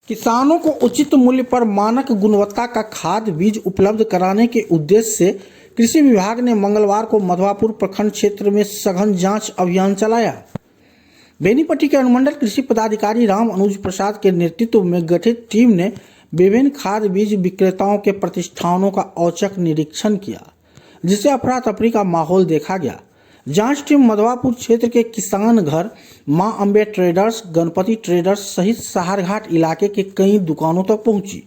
किसानों को उचित मूल्य पर मानक गुणवत्ता का खाद बीज उपलब्ध कराने के उद्देश्य से कृषि विभाग ने मंगलवार को मधवापुर प्रखंड क्षेत्र में सघन जांच अभियान चलाया। बेनीपट्टी के अनुमंडल कृषि पदाधिकारी राम अनुज प्रसाद के नेतृत्व में गठित टीम ने विभिन्न खाद बीज विक्रेताओं के प्रतिष्ठानों का औचक निरीक्षण किया, जिससे अफरा तफरी का माहौल देखा गया। जांच टीम मधवापुर क्षेत्र के किसान घर, मां अम्बे ट्रेडर्स, गणपति ट्रेडर्स सहित सहारघाट इलाके के कई दुकानों तक पहुंची।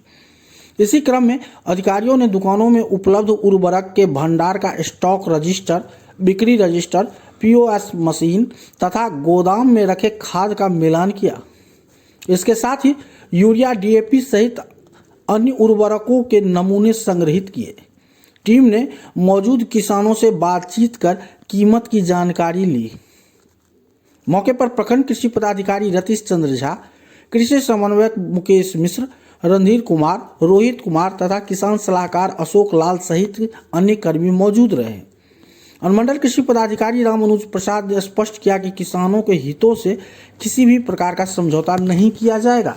इसी क्रम में अधिकारियों ने दुकानों में उपलब्ध उर्वरक के भंडार का स्टॉक रजिस्टर, बिक्री रजिस्टर, पीओएस मशीन तथा गोदाम में रखे खाद का मिलान किया। इसके साथ ही यूरिया, डीएपी सहित अन्य उर्वरकों के नमूने संग्रहित किए। टीम ने मौजूद किसानों से बातचीत कर कीमत की जानकारी ली। मौके पर प्रखंड कृषि पदाधिकारी रतीश चंद्र झा, कृषि समन्वयक मुकेश मिश्र, रणधीर कुमार, रोहित कुमार तथा किसान सलाहकार अशोक लाल सहित अन्य कर्मी मौजूद रहे। अनुमंडल कृषि पदाधिकारी राम अनुज प्रसाद ने स्पष्ट किया कि किसानों के हितों से किसी भी प्रकार का समझौता नहीं किया जाएगा।